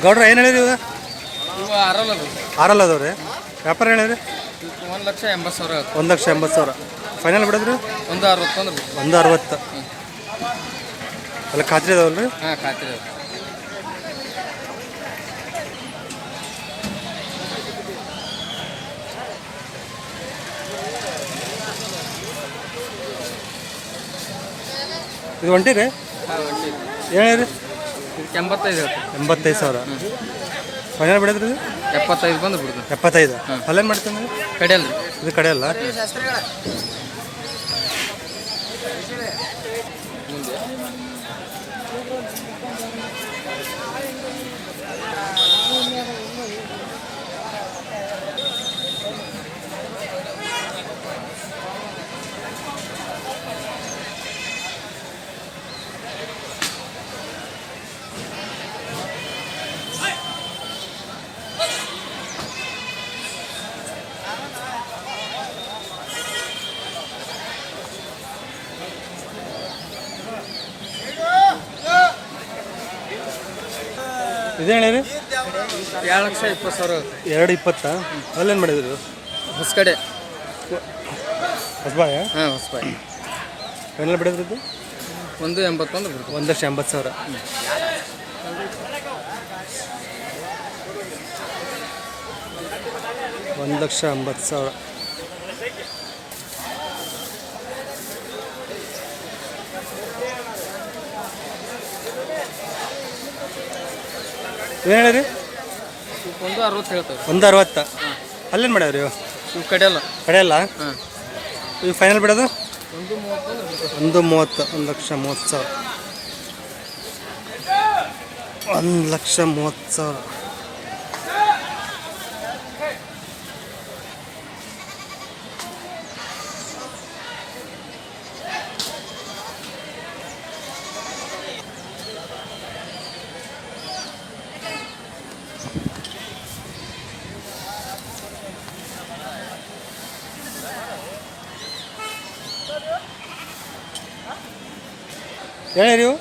ಗೌಡ್ರ ಏನು ಹೇಳಿರಿ ಇವಾಗ? ಇವು ಆರಲ್ಲ ಅದಾವ್ರಿ. ವ್ಯಾಪಾರ ಹೇಳಿರಿ? 1,80,000. 1,80,000 ಫೈನಲ್ ಬಿಡೋದ್ರಿ? 1,60. 1,60 ಎಲ್ಲ ಖಾತ್ರಿ ಅದಾವಲ್ರಿ? ಹಾಂ, ಖಾತ್ರಿ ಅದ. ಇದು ಒಂಟಿರಿ? ಹಾಂ, ಒಂಟಿ. ಏನು ಹೇಳಿರಿ? 85. 85,000 ಫೈನಲ್ ಬಿಡೋದ್ರಿ? 75 ಬಂದು ಬಿಡ್ದು. 75. ಅಲ್ಲೇನು ಮಾಡ್ತೀನಿ? ಕಡೆಯಲ್ಲ ಇದು ಕಡೆ ಅಲ್ಲ. ಇದೇನು ಹೇಳಿರಿ? 2,20,000. 2,20. ಅಲ್ಲೇನು ಮಾಡಿದ್ರು? ಹೊಸಕಡೆ ಹೊಸಬಾಯ? ಹಾಂ, ಹೊಸಬಾಯಿ. ಫೈನಲ್ ಬಿಡೋದ್ರದ್ದು? 1,80 ಬಂದು ಬಿಡ್ದು. 1,80,000. $1,80,000. ಏನು ಹೇಳಿರಿ? 1,60 ಹೇಳ್ತೇವೆ. 1,60. ಅಲ್ಲೇನು ಮಾಡ್ಯಾವ್ರಿ ಇವು? ಇವು ಕಡೆಯಲ್ಲ. ಕಡೆಯಲ್ಲ? ಹಾಂ. ಇವು ಫೈನಲ್ ಬಿಡೋದು? 1,30. 1,30,000. 1,30,000. ಹೇಳಿರಿ ಇವು?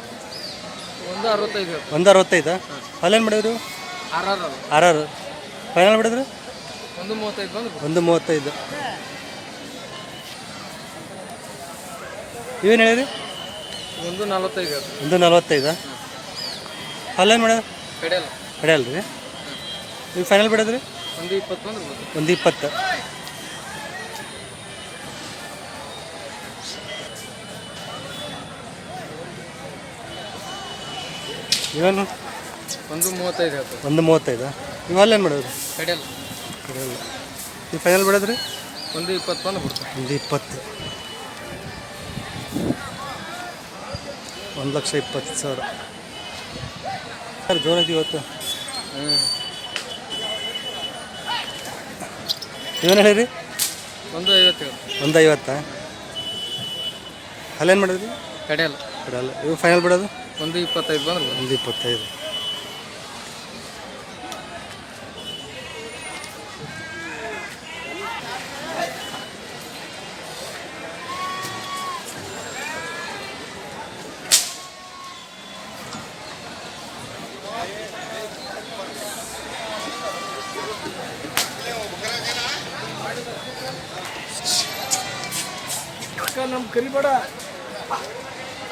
1,65. 1,65. ಅಲ್ಲೇನು ಮಾಡಿದ್ರು? RR final ಬಿಡಿದ್ರಿ? 1,35 ಬಂದು 1,35. ಇವೇನು ಹೇಳಿರಿ? 1,45. 1,45. ಅಲ್ಲೇನು ಮಾಡೋದು? ಕಡೆಯಲ್ಲ. ಕಡೆಯಲ್ಲ ರೀ? ನೀವು ಫೈನಲ್ ಬಿಡೋದ್ರಿ? 1,20 ಬಂದು 1,20. ಇವೇನು? 1,35 ಹೇಳ್ತೇವೆ. 1,35. ನೀವು ಅಲ್ಲೇನು ಮಾಡೋದು? ಕಡೆಯಲ್ಲ. ಕಡೆಯಲ್ಲ. ನೀವು ಫೈನಲ್ ಬಿಡೋದ್ರಿ? 1,20 ಬಂದು ಬಿಡ್ತೇವೆ. 1,20. 1,20,000. ಸರ್ ಜೋರೈತಿ ಇವತ್ತು. ಇವೇನು ಹೇಳಿರಿ? 1,50. 1,50. ಅಲ್ಲೇನು ಮಾಡಿದ್ರಿ? ಕಡೆಯಲ್ಲ. ಕಡೆಯಲ್ಲ. ಇವು ಫೈನಲ್ ಬಿಡೋದು? 1,25 ಬಂದ್ರೆ 1,25. ನಮ್ಮ ಕರಿಬೇಡ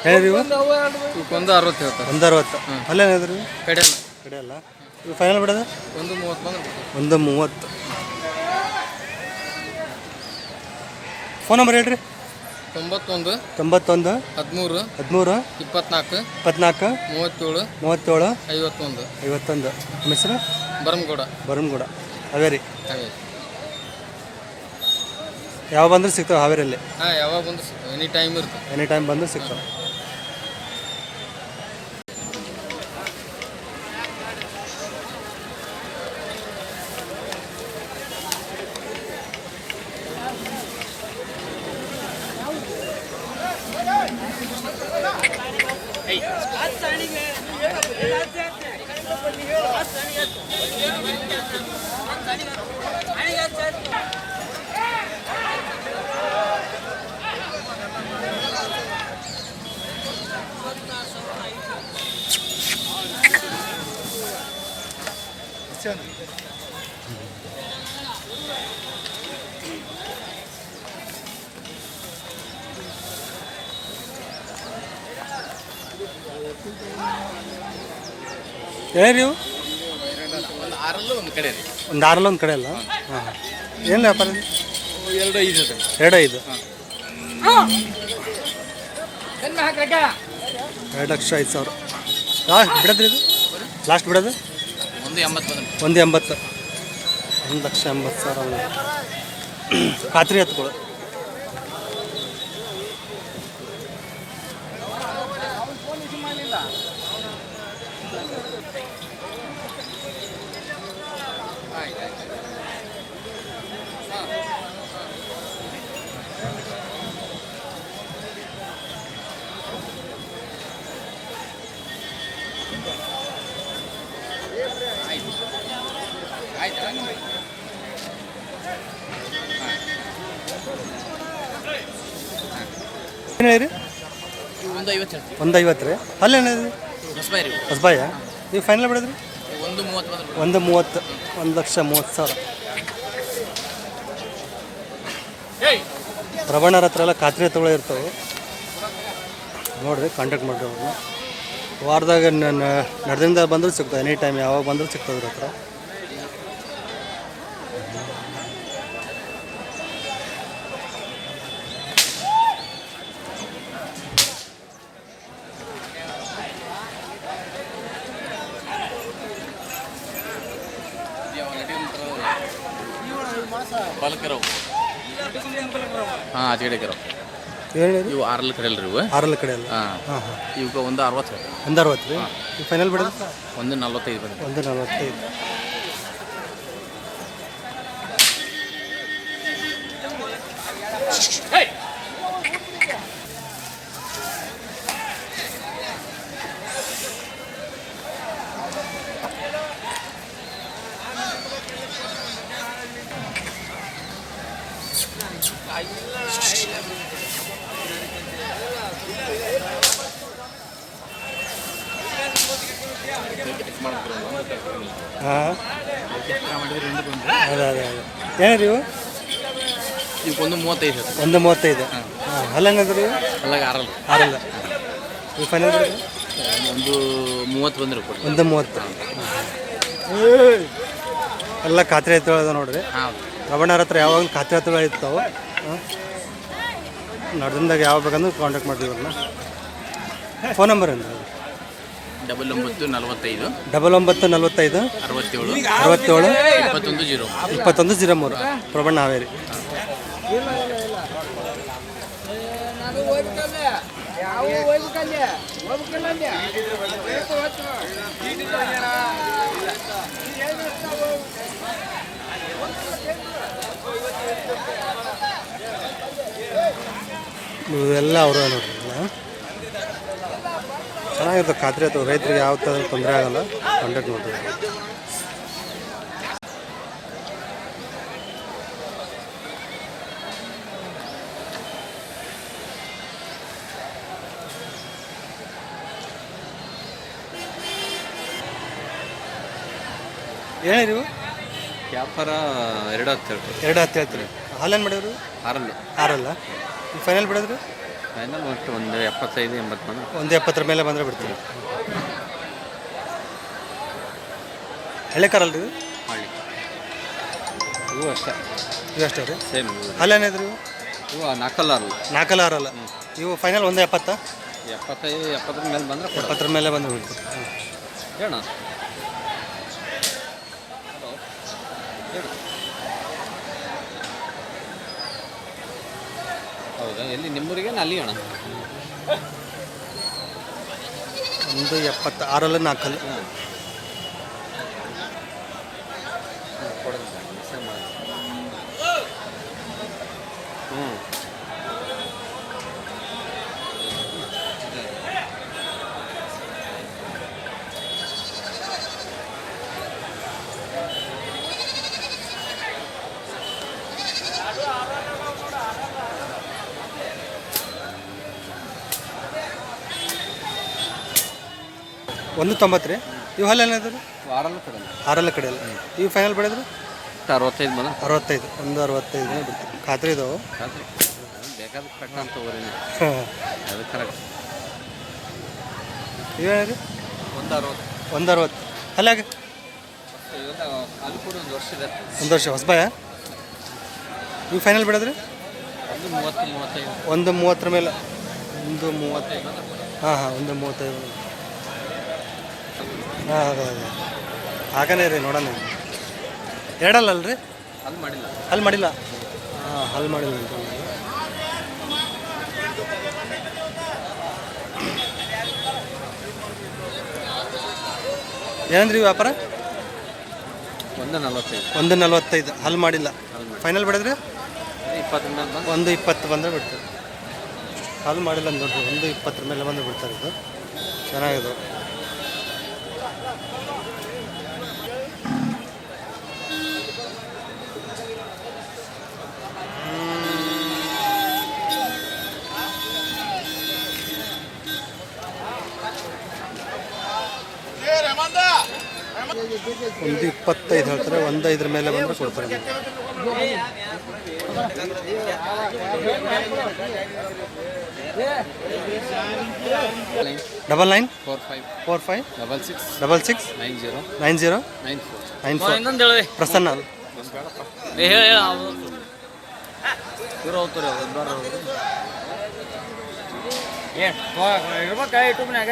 ಹೇಳಿರಿ? ಇವು 1,60 ಹೇಳ್ತಾರೆ. 1,60. ಅಲ್ಲೇನಿದ್ರಿ? ಕಡೆಯಲ್ಲ. ಕಡೆಯಲ್ಲ. ಇವು ಫೈನಲ್ ಬಿಡೋದು? 1,30 ಬಂದ್ರೆ 1,30. ಫೋನ್ ನಂಬರ್ ಹೇಳ್ರಿ? 91 13 24 24 37 37 51. ನಿಮ್ಮ ಹೆಸರು? ಬರಂಗೌಡ ಹಾವೇರಿ. ಯಾವ ಬಂದ್ರೆ ಸಿಗ್ತಾವೆ ಹಾವೇರಿಯಲ್ಲಿ? ಹಾಂ, ಯಾವಾಗ ಬಂದು ಎನಿ ಟೈಮ್ ಇರ್ತದೆ. ಎನಿ ಟೈಮ್ ಬಂದು ಸಿಗ್ತಾವೆ. ಏನೇನು ನೀವು ಒಂದು ಆರಲ್ಲೂ ಒಂದು ಕಡೆ ರೀ ಒಂದು ಆರಲ್ಲ ಒಂದು ಕಡೆ ಅಲ್ಲ ಹಾಂ ಏನು ವ್ಯಾಪಾರ ಇದೆ? 2-5 2-5 2,05,000 ಬಿಡೋದ್ರಿ ಇದು ಲಾಸ್ಟ್ ಬಿಡೋದು 180 1,80 1,80,000 ಖಾತ್ರಿ ಎತ್ತುಗಳು. ಏನು ಹೇಳಿರಿ? 150 1,50 ರೀ. ಅಲ್ಲಿ ಏನಿದೆ ಹೊಸಬಾಯಿ ರೀ ಹೊಸಬಾಯ? ನೀವು ಫೈನಲ್ ಬಿಡೋದ್ರಿ? 130 1,30 1,30,000. ಪ್ರಬಣ್ಣರ ಹತ್ರ ಎಲ್ಲ ಖಾತ್ರಿ ಎತ್ತುಗಳು ಇರ್ತವೆ ನೋಡಿರಿ, ಕಾಂಟ್ಯಾಕ್ಟ್ ಮಾಡಿರಿ ಅವ್ರನ್ನ. ವಾರದಾಗ ನಡೆದಿಂದ ಬಂದರೂ ಸಿಗ್ತದೆ, ಎನಿ ಟೈಮ್ ಯಾವಾಗ ಬಂದರೂ ಸಿಗ್ತದೆ ಇವ್ರ ಹತ್ರ. ಬಾಲಕರವು ಹಾಂ ಅಚಗಡೆಕರವು ಏನು ಇವು 6 ಕಡೆ ಅಲ್ರಿ ಇವು ಆರಲ್ಲ ಕಡೆ ಅಲ್ಲ. ಹಾಂ ಹಾಂ ಹಾಂ ಇವಕ್ಕೆ 160 1,60 ರೀ. ನೀವು ಫೈನಲ್ ಬಿಡೋದು? 145 ಬಂದು 1,45. ಹಾಂ ಅದೇ ಅದೇ ಅದೇ ಏನಿರಿ ಇವು? ಇವಕ್ಕೆ 135 1,35. ಹಾಂ ಅಲ್ಲಂಗಂದ್ರೆ ಇವು ಅಲ್ಲಾಗ 6 ಆರಲ್ಲ. ನೀವು ಫೈನಲ್ ಬಿಡೋದು? 130 ಬಂದ್ರೆ ಕೊಡಿ 1,30. ಎಲ್ಲ ಖಾತ್ರಿ ಎತ್ತುಗಳದ ನೋಡ್ರಿ. ಹಾಂ ರವಣ್ಣರ ಹತ್ರ ಯಾವಾಗಲೂ ಖಾತ್ರಿ ಎತ್ತುಗಳು ಇರ್ತಾವೆ. ನಡೆದಿಂದಾಗ ಯಾವಾಗ ಬೇಕಂದ್ರೆ ಕಾಂಟ್ಯಾಕ್ಟ್ ಮಾಡ್ತೀವಿ ಅವ್ರನ್ನ. ಫೋನ್ ನಂಬರ್ ಏನು? 9945 9945 67 67 2103 ಪ್ರಬಣ್ಣ ಹಾವೇರಿ. ಇವೆಲ್ಲ ಅವರು ನೋಡ್ರಿ. ಚೆನ್ನಾಗಿರ್ತದೆ ಖಾತ್ರಿ ಆಯ್ತು, ರೈತರಿಗೆ ಯಾವ ಥರ ತೊಂದರೆ ಆಗಲ್ಲ. ಕಾಂಟ್ಯಾಕ್ಟ್ ಮಾಡ್ತೀವಿ. ಏನಿರಿ ಇವು? ವ್ಯಾಪಾರ 210 2,10 ಹೇಳ್ತೀರಿ. ಹಾಲೇನು ಮಾಡಿದ್ರು? 6 ಆರಲ್ಲ. ನೀವು ಫೈನಲ್ ಬಿಡೋದ್ರಿ? ಫೈನಲ್ ಒಟ್ಟು 175-80 ಬಂದು 1,70 ಮೇಲೆ ಬಂದರೆ ಬಿಡ್ತೀವಿ. ಹಳೆ ಕಾರಲ್ಲ ರೀ? ಹಳ್ಳಿ ಇವು ಅಷ್ಟೇ, ಇವು ಅಷ್ಟೇ ರೀ. ಸೇಮ್ ಹಾಲೇನಿದ್ರಿ ಇವು? ಇವು 4 4 ಆರಲ್ಲ. ಇವು ಫೈನಲ್ 1,70. 75-70 ಮೇಲೆ ಬಂದರೆ 70 ಮೇಲೆ ಬಂದರೆ ಬಿಡ್ತೀವಿ. ಹೇಳ ಹೌದಾ, ಎಲ್ಲಿ ನಿಮ್ಮೂರಿಗೆ ಅಲ್ಲಿ ಅಣ್ಣ? 1,70 ಆರಲ್ಲ 4. 1.90 ರೀ. ಇವು ಹಲ್ಲು ಏನಾದ್ರು ರೀ? ವಾರಲ್ಲ ಕಡೆ ಆರಲ್ಲ ಕಡೆ ಅಲ್ಲ. ಇವು ಫೈನಲ್ ಬೆಳೆದ್ರೆ 65 ಬಂದ 65, 1.65 ಬಿಡ್ತೀವಿ. ಖಾತ್ರಿ ಇದಾವೆ. ಬೇಕಾದ ಕಟ್ಟ ಅಂತ ಊರಿನ ಹಾಂ, ಅದು ಕರೆಕ್ಟ್. ಇವೇನು ರೀ? 160. 1.60 ಅಲ್ಲಾಗ ಅಲ್ಲಿ ಕೂಡ ಒಂದು ವರ್ಷ ಇದೆ. 1 ವರ್ಷ ಹೊಸಬಾಯ. ಇವು ಫೈನಲ್ ಬೆಳೆದ್ರೆ 130 35 1.30 ಮೇಲೆ. 1.30. ಹಾಂ ಹಾಂ, 1.35. ಹಾಂ ಹೌದು, ಹಾಗನೇ ರೀ. ನೋಡೋಣ. ಎರಡಲ್ಲ ರೀ? ಅಲ್ಲಿ ಮಾಡಿಲ್ಲ. ಹಲ್ ಮಾಡಿಲ್ಲ. ಹಾಂ, ಹಲ್ ಮಾಡಿಲ್ಲ ಅಂತ. ಏನಂದ್ರಿ ವ್ಯಾಪಾರ? 145. 1.45 ಹಲ್ ಮಾಡಿಲ್ಲ. ಫೈನಲ್ ಬೆಳೆದ್ರೆ 20 ಮೇಲೆ ಬಂದು 1.20 ಬಂದರೆ ಬಿಡ್ತಾರೆ. ಹಲ್ ಮಾಡಿಲ್ಲ ಅಂತ ನೋಡ್ರಿ. 1.20 ಮೇಲೆ ಬಂದು ಬಿಡ್ತಾರೆ. ಇದು ಚೆನ್ನಾಗಿದೆ. ಒಂದು 25 ಹೇಳ್ತಾರೆ. 1.5 ಮೇಲೆ ಬಂದರೆ ಕೊಡ್ತಾರೆ. ಡಬಲ್ 9 45 66 90 94 ಪ್ರಸನ್ನ. ಇರ್ಬೇಕಾ ಯೂಟ್ಯೂಬ್ನಾಗ